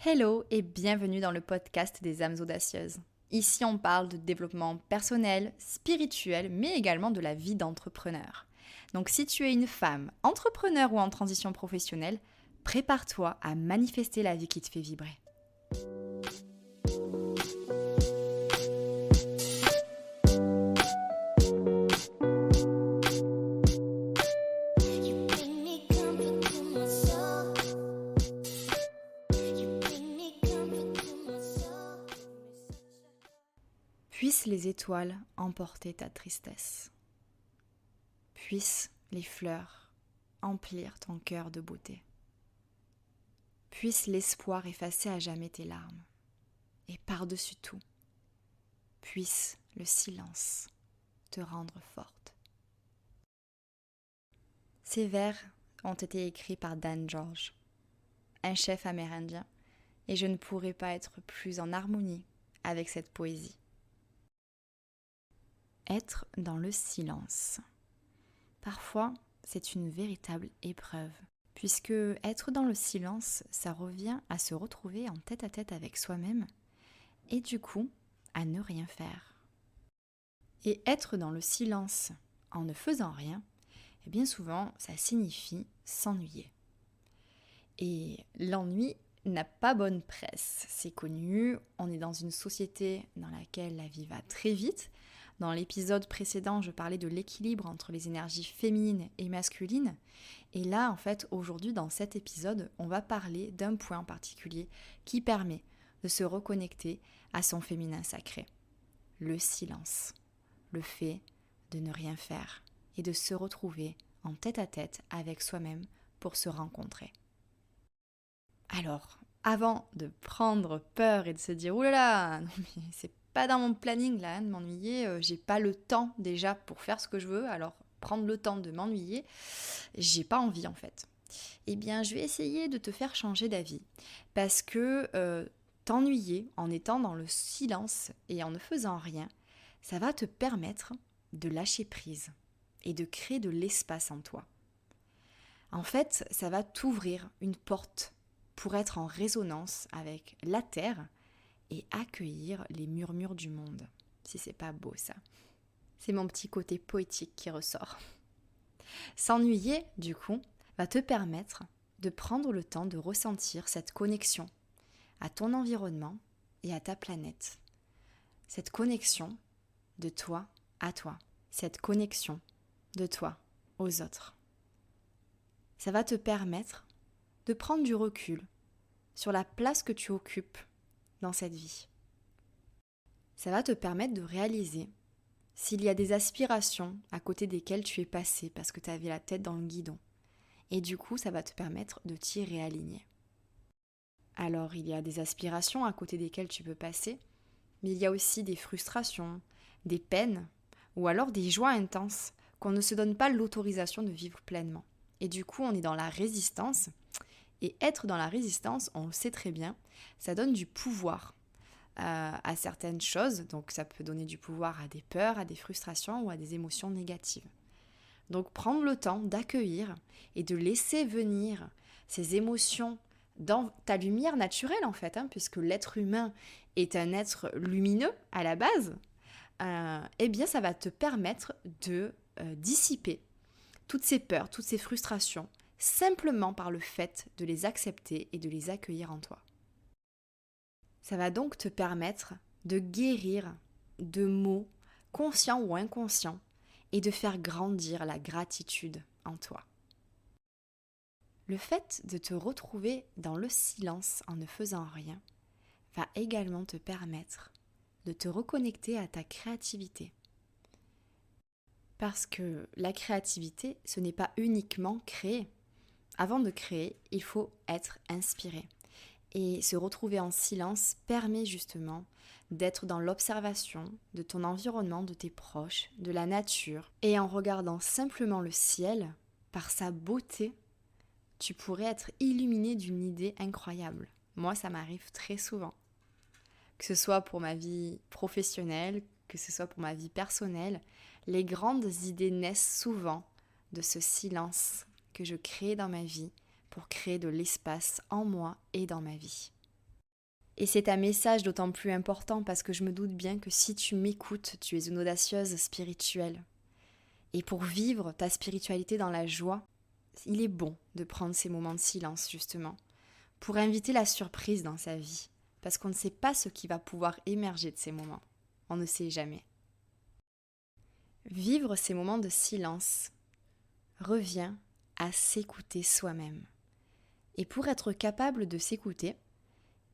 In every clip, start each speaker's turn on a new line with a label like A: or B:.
A: Hello et bienvenue dans le podcast des âmes audacieuses. Ici, on parle de développement personnel, spirituel, mais également de la vie d'entrepreneur. Donc si tu es une femme, entrepreneur ou en transition professionnelle, prépare-toi à manifester la vie qui te fait vibrer. Puissent les étoiles emporter ta tristesse. Puissent les fleurs emplir ton cœur de beauté. Puisse l'espoir effacer à jamais tes larmes. Et par-dessus tout, puisse le silence te rendre forte. Ces vers ont été écrits par Dan George, un chef amérindien, et je ne pourrais pas être plus en harmonie avec cette poésie. Être dans le silence. Parfois, c'est une véritable épreuve, puisque être dans le silence, ça revient à se retrouver en tête-à-tête avec soi-même, et du coup, à ne rien faire. Et être dans le silence en ne faisant rien, et bien souvent, ça signifie s'ennuyer. Et l'ennui n'a pas bonne presse, c'est connu, on est dans une société dans laquelle la vie va très vite. Dans l'épisode précédent, je parlais de l'équilibre entre les énergies féminines et masculines. Et là, en fait, aujourd'hui, dans cet épisode, on va parler d'un point en particulier qui permet de se reconnecter à son féminin sacré. Le silence. Le fait de ne rien faire et de se retrouver en tête-à-tête avec soi-même pour se rencontrer. Alors, avant de prendre peur et de se dire « Ouh là là, non mais c'est pas dans mon planning là, de m'ennuyer, j'ai pas le temps déjà pour faire ce que je veux, alors prendre le temps de m'ennuyer, j'ai pas envie en fait. » Eh bien, je vais essayer de te faire changer d'avis parce que t'ennuyer en étant dans le silence et en ne faisant rien, ça va te permettre de lâcher prise et de créer de l'espace en toi. En fait, ça va t'ouvrir une porte pour être en résonance avec la terre et accueillir les murmures du monde. Si c'est pas beau ça. C'est mon petit côté poétique qui ressort. S'ennuyer, du coup, va te permettre de prendre le temps de ressentir cette connexion à ton environnement et à ta planète. Cette connexion de toi à toi. Cette connexion de toi aux autres. Ça va te permettre de prendre du recul sur la place que tu occupes dans cette vie. Ça va te permettre de réaliser s'il y a des aspirations à côté desquelles tu es passé parce que tu avais la tête dans le guidon. Et du coup, ça va te permettre de t'y réaligner. Alors, il y a des aspirations à côté desquelles tu peux passer, mais il y a aussi des frustrations, des peines, ou alors des joies intenses qu'on ne se donne pas l'autorisation de vivre pleinement. Et du coup, on est dans la résistance. Et être dans la résistance, on le sait très bien, ça donne du pouvoir à certaines choses. Donc ça peut donner du pouvoir à des peurs, à des frustrations ou à des émotions négatives. Donc prendre le temps d'accueillir et de laisser venir ces émotions dans ta lumière naturelle en fait, puisque l'être humain est un être lumineux à la base, eh bien ça va te permettre de dissiper toutes ces peurs, toutes ces frustrations, simplement par le fait de les accepter et de les accueillir en toi. Ça va donc te permettre de guérir de maux conscients ou inconscients et de faire grandir la gratitude en toi. Le fait de te retrouver dans le silence en ne faisant rien va également te permettre de te reconnecter à ta créativité. Parce que la créativité, ce n'est pas uniquement créer. Avant de créer, il faut être inspiré. Et se retrouver en silence permet justement d'être dans l'observation de ton environnement, de tes proches, de la nature. Et en regardant simplement le ciel, par sa beauté, tu pourrais être illuminé d'une idée incroyable. Moi, ça m'arrive très souvent. Que ce soit pour ma vie professionnelle, que ce soit pour ma vie personnelle, les grandes idées naissent souvent de ce silence que je crée dans ma vie pour créer de l'espace en moi et dans ma vie. Et c'est un message d'autant plus important parce que je me doute bien que si tu m'écoutes, tu es une audacieuse spirituelle. Et pour vivre ta spiritualité dans la joie, il est bon de prendre ces moments de silence justement, pour inviter la surprise dans sa vie, parce qu'on ne sait pas ce qui va pouvoir émerger de ces moments. On ne sait jamais. Vivre ces moments de silence revient à s'écouter soi-même. Et pour être capable de s'écouter,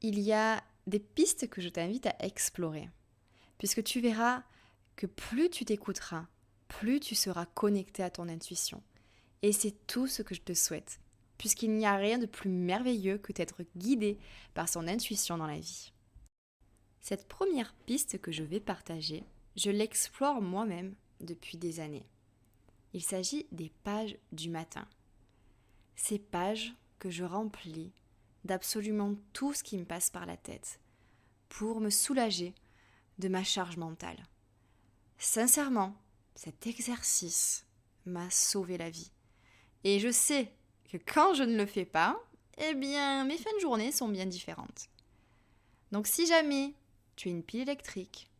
A: il y a des pistes que je t'invite à explorer. Puisque tu verras que plus tu t'écouteras, plus tu seras connecté à ton intuition. Et c'est tout ce que je te souhaite. Puisqu'il n'y a rien de plus merveilleux que d'être guidé par son intuition dans la vie. Cette première piste que je vais partager, je l'explore moi-même depuis des années. Il s'agit des pages du matin. Ces pages que je remplis d'absolument tout ce qui me passe par la tête pour me soulager de ma charge mentale. Sincèrement, cet exercice m'a sauvé la vie. Et je sais que quand je ne le fais pas, eh bien, mes fins de journée sont bien différentes. Donc si jamais tu es une pile électrique,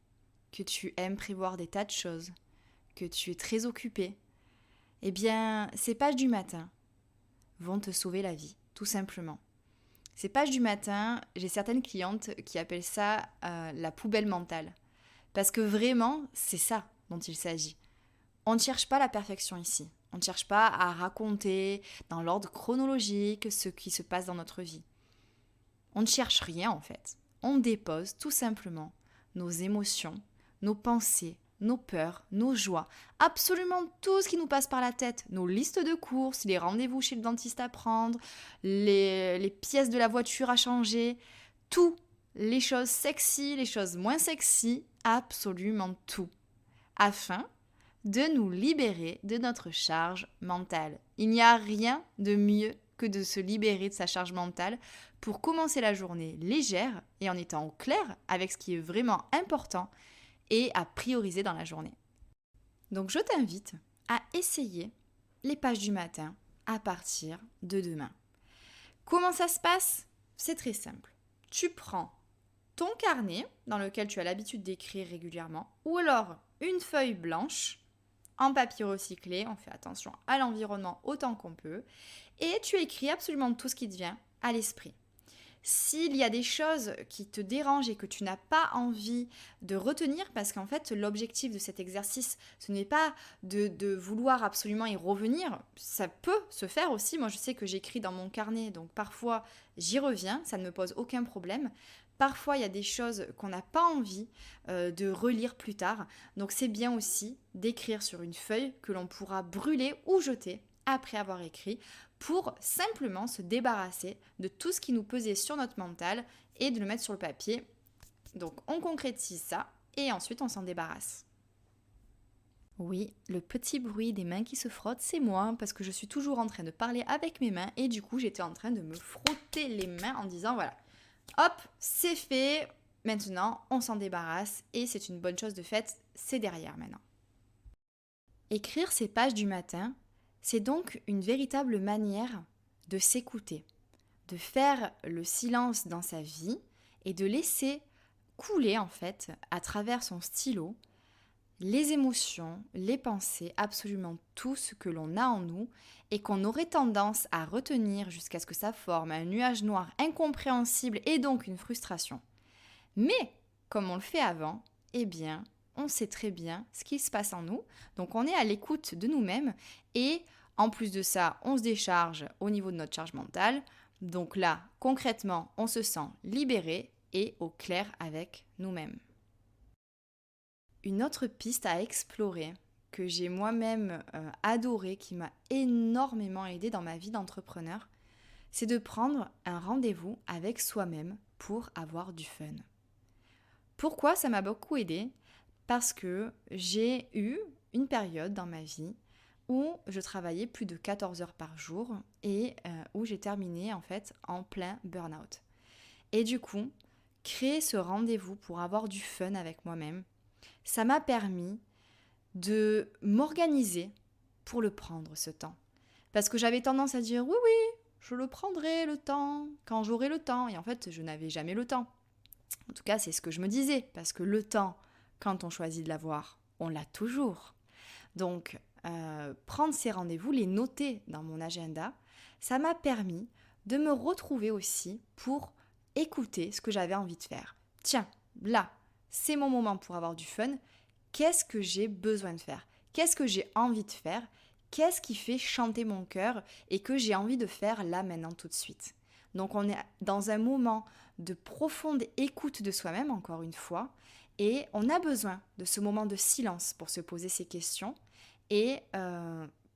A: que tu aimes prévoir des tas de choses, que tu es très occupé, eh bien, ces pages du matin vont te sauver la vie, tout simplement. Ces pages du matin, j'ai certaines clientes qui appellent ça la poubelle mentale. Parce que vraiment, c'est ça dont il s'agit. On ne cherche pas la perfection ici. On ne cherche pas à raconter dans l'ordre chronologique ce qui se passe dans notre vie. On ne cherche rien en fait. On dépose tout simplement nos émotions, nos pensées, nos peurs, nos joies, absolument tout ce qui nous passe par la tête, nos listes de courses, les rendez-vous chez le dentiste à prendre, les pièces de la voiture à changer, tout, les choses sexy, les choses moins sexy, absolument tout, afin de nous libérer de notre charge mentale. Il n'y a rien de mieux que de se libérer de sa charge mentale pour commencer la journée légère et en étant au clair avec ce qui est vraiment important et à prioriser dans la journée. Donc je t'invite à essayer les pages du matin à partir de demain. Comment ça se passe ? C'est très simple. Tu prends ton carnet dans lequel tu as l'habitude d'écrire régulièrement ou alors une feuille blanche en papier recyclé, on fait attention à l'environnement autant qu'on peut, et tu écris absolument tout ce qui te vient à l'esprit. S'il y a des choses qui te dérangent et que tu n'as pas envie de retenir, parce qu'en fait l'objectif de cet exercice, ce n'est pas de vouloir absolument y revenir, ça peut se faire aussi, moi je sais que j'écris dans mon carnet, donc parfois j'y reviens, ça ne me pose aucun problème. Parfois, il y a des choses qu'on n'a pas envie de relire plus tard. Donc, c'est bien aussi d'écrire sur une feuille que l'on pourra brûler ou jeter après avoir écrit pour simplement se débarrasser de tout ce qui nous pesait sur notre mental et de le mettre sur le papier. Donc, on concrétise ça et ensuite, on s'en débarrasse. Oui, le petit bruit des mains qui se frottent, c'est moi parce que je suis toujours en train de parler avec mes mains et du coup, j'étais en train de me frotter les mains en disant voilà. Hop, c'est fait. Maintenant, on s'en débarrasse et c'est une bonne chose de faite, c'est derrière maintenant. Écrire ces pages du matin, c'est donc une véritable manière de s'écouter, de faire le silence dans sa vie et de laisser couler en fait à travers son stylo les émotions, les pensées, absolument tout ce que l'on a en nous et qu'on aurait tendance à retenir jusqu'à ce que ça forme un nuage noir incompréhensible et donc une frustration. Mais, comme on le fait avant, eh bien, on sait très bien ce qui se passe en nous, donc on est à l'écoute de nous-mêmes et en plus de ça, on se décharge au niveau de notre charge mentale. Donc là, concrètement, on se sent libéré et au clair avec nous-mêmes. Une autre piste à explorer que j'ai moi-même adorée, qui m'a énormément aidée dans ma vie d'entrepreneur, c'est de prendre un rendez-vous avec soi-même pour avoir du fun. Pourquoi ça m'a beaucoup aidée ? Parce que j'ai eu une période dans ma vie où je travaillais plus de 14 heures par jour et où j'ai terminé en fait en plein burn-out. Et du coup, créer ce rendez-vous pour avoir du fun avec moi-même, ça m'a permis de m'organiser pour le prendre ce temps. Parce que j'avais tendance à dire oui, je le prendrai le temps, quand j'aurai le temps. Et en fait, je n'avais jamais le temps. En tout cas, c'est ce que je me disais, parce que le temps, quand on choisit de l'avoir, on l'a toujours. Donc, prendre ces rendez-vous, les noter dans mon agenda, ça m'a permis de me retrouver aussi pour écouter ce que j'avais envie de faire. Tiens, là, c'est mon moment pour avoir du fun. Qu'est-ce que j'ai besoin de faire? Qu'est-ce que j'ai envie de faire? Qu'est-ce qui fait chanter mon cœur et que j'ai envie de faire là, maintenant, tout de suite? Donc on est dans un moment de profonde écoute de soi-même, encore une fois, et on a besoin de ce moment de silence pour se poser ces questions et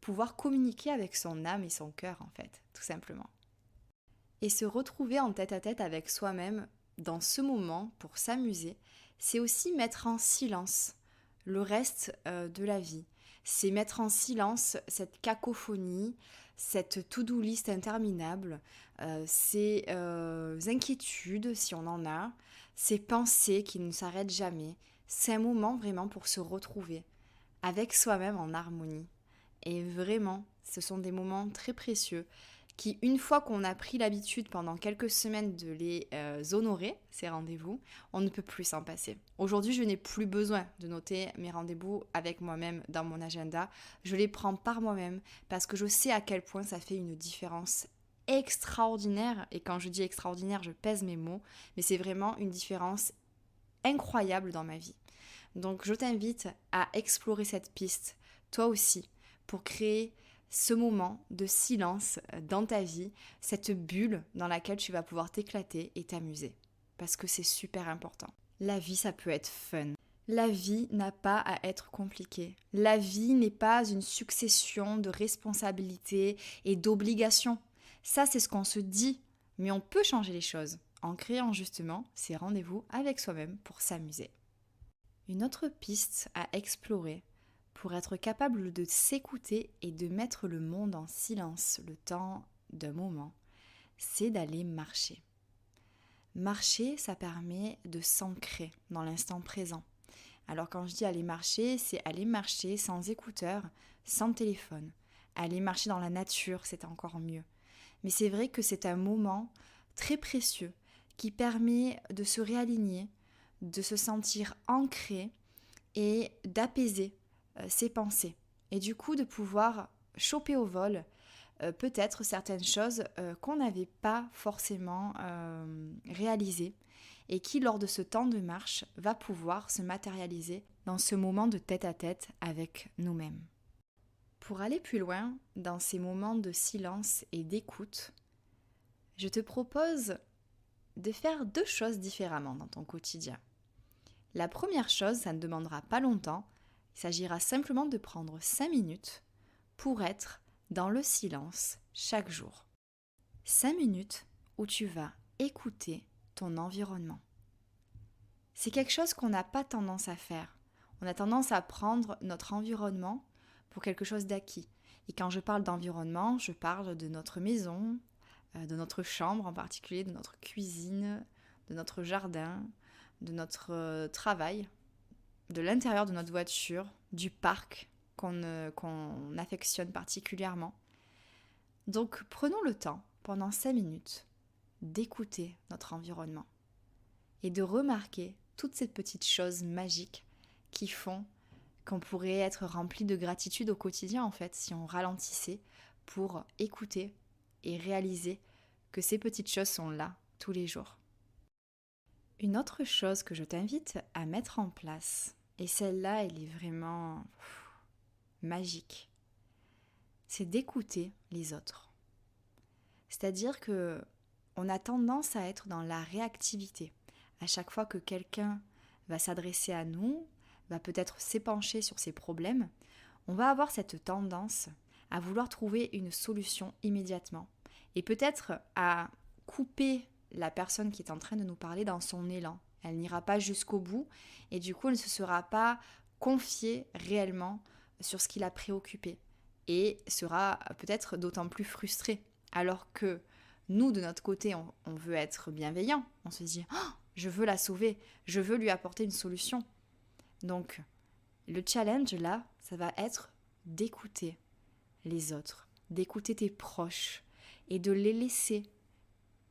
A: pouvoir communiquer avec son âme et son cœur, en fait, tout simplement. Et se retrouver en tête-à-tête avec soi-même dans ce moment pour s'amuser, c'est aussi mettre en silence le reste de la vie. C'est mettre en silence cette cacophonie, cette to-do list interminable, ces inquiétudes si on en a, ces pensées qui ne s'arrêtent jamais. C'est un moment vraiment pour se retrouver avec soi-même en harmonie. Et vraiment, ce sont des moments très précieux qui, une fois qu'on a pris l'habitude pendant quelques semaines de les honorer, ces rendez-vous, on ne peut plus s'en passer. Aujourd'hui, je n'ai plus besoin de noter mes rendez-vous avec moi-même dans mon agenda. Je les prends par moi-même parce que je sais à quel point ça fait une différence extraordinaire. Et quand je dis extraordinaire, je pèse mes mots, mais c'est vraiment une différence incroyable dans ma vie. Donc je t'invite à explorer cette piste, toi aussi, pour créer ce moment de silence dans ta vie, cette bulle dans laquelle tu vas pouvoir t'éclater et t'amuser. Parce que c'est super important. La vie, ça peut être fun. La vie n'a pas à être compliquée. La vie n'est pas une succession de responsabilités et d'obligations. Ça, c'est ce qu'on se dit. Mais on peut changer les choses en créant justement ces rendez-vous avec soi-même pour s'amuser. Une autre piste à explorer pour être capable de s'écouter et de mettre le monde en silence le temps d'un moment, c'est d'aller marcher. Marcher, ça permet de s'ancrer dans l'instant présent. Alors quand je dis aller marcher, c'est aller marcher sans écouteurs, sans téléphone. Aller marcher dans la nature, c'est encore mieux. Mais c'est vrai que c'est un moment très précieux qui permet de se réaligner, de se sentir ancré et d'apaiser ses pensées. Et du coup de pouvoir choper au vol peut-être certaines choses qu'on n'avait pas forcément réalisées et qui lors de ce temps de marche va pouvoir se matérialiser dans ce moment de tête-à-tête avec nous-mêmes. Pour aller plus loin dans ces moments de silence et d'écoute, je te propose de faire 2 choses différemment dans ton quotidien. La première chose, ça ne demandera pas longtemps, il s'agira simplement de prendre 5 minutes pour être dans le silence chaque jour. 5 minutes où tu vas écouter ton environnement. C'est quelque chose qu'on n'a pas tendance à faire. On a tendance à prendre notre environnement pour quelque chose d'acquis. Et quand je parle d'environnement, je parle de notre maison, de notre chambre en particulier, de notre cuisine, de notre jardin, de notre travail, de l'intérieur de notre voiture, du parc qu'on affectionne particulièrement. Donc prenons le temps, pendant 5 minutes, d'écouter notre environnement et de remarquer toutes ces petites choses magiques qui font qu'on pourrait être rempli de gratitude au quotidien en fait, si on ralentissait pour écouter et réaliser que ces petites choses sont là tous les jours. Une autre chose que je t'invite à mettre en place, et celle-là, elle est vraiment magique, c'est d'écouter les autres. C'est-à-dire que on a tendance à être dans la réactivité. À chaque fois que quelqu'un va s'adresser à nous, va peut-être s'épancher sur ses problèmes, on va avoir cette tendance à vouloir trouver une solution immédiatement. Et peut-être à couper la personne qui est en train de nous parler dans son élan. Elle n'ira pas jusqu'au bout et du coup elle ne se sera pas confiée réellement sur ce qui l'a préoccupée et sera peut-être d'autant plus frustrée. Alors que nous de notre côté on veut être bienveillant, on se dit oh, je veux la sauver, je veux lui apporter une solution. Donc le challenge là, ça va être d'écouter les autres, d'écouter tes proches et de les laisser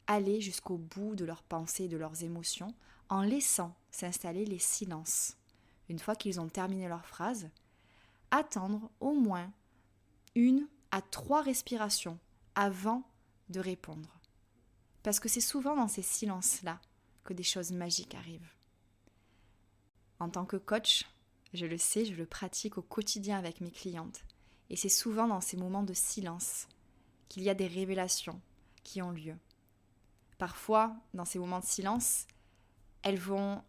A: aller jusqu'au bout de leurs pensées et de leurs émotions en laissant s'installer les silences. Une fois qu'ils ont terminé leur phrase, attendre au moins 1 à 3 respirations avant de répondre. Parce que c'est souvent dans ces silences-là que des choses magiques arrivent. En tant que coach, je le sais, je le pratique au quotidien avec mes clientes. Et c'est souvent dans ces moments de silence qu'il y a des révélations qui ont lieu. Parfois, dans ces moments de silence, elles vont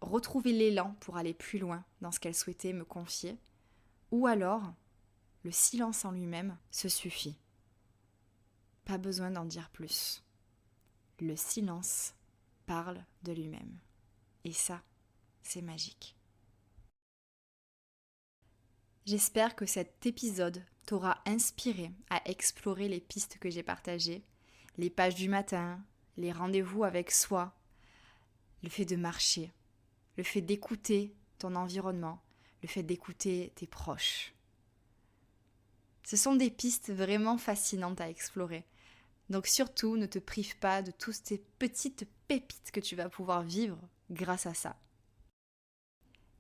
A: retrouver l'élan pour aller plus loin dans ce qu'elles souhaitaient me confier. Ou alors, le silence en lui-même se suffit. Pas besoin d'en dire plus. Le silence parle de lui-même. Et ça, c'est magique. J'espère que cet épisode t'aura inspiré à explorer les pistes que j'ai partagées, les pages du matin, les rendez-vous avec soi, le fait de marcher, le fait d'écouter ton environnement, le fait d'écouter tes proches. Ce sont des pistes vraiment fascinantes à explorer. Donc surtout, ne te prive pas de toutes ces petites pépites que tu vas pouvoir vivre grâce à ça.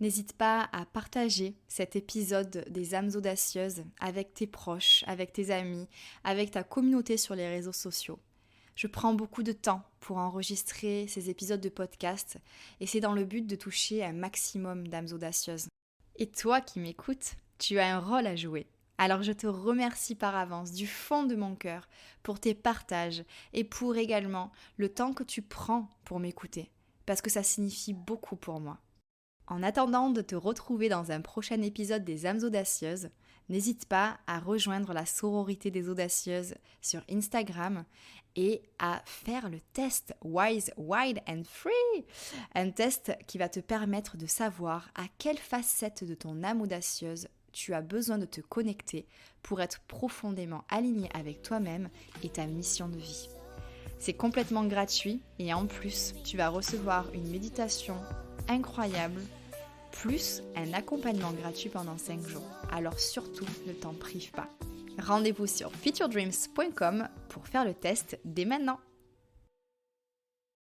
A: N'hésite pas à partager cet épisode des âmes audacieuses avec tes proches, avec tes amis, avec ta communauté sur les réseaux sociaux. Je prends beaucoup de temps pour enregistrer ces épisodes de podcast et c'est dans le but de toucher un maximum d'âmes audacieuses. Et toi qui m'écoutes, tu as un rôle à jouer. Alors je te remercie par avance du fond de mon cœur pour tes partages et pour également le temps que tu prends pour m'écouter, parce que ça signifie beaucoup pour moi. En attendant de te retrouver dans un prochain épisode des âmes audacieuses, n'hésite pas à rejoindre la sororité des audacieuses sur Instagram et à faire le test Wise, Wild and Free. Un test qui va te permettre de savoir à quelle facette de ton âme audacieuse tu as besoin de te connecter pour être profondément aligné avec toi-même et ta mission de vie. C'est complètement gratuit et en plus, tu vas recevoir une méditation incroyable, plus un accompagnement gratuit pendant 5 jours. Alors surtout, ne t'en prive pas. Rendez-vous sur futuredreams.com pour faire le test dès maintenant.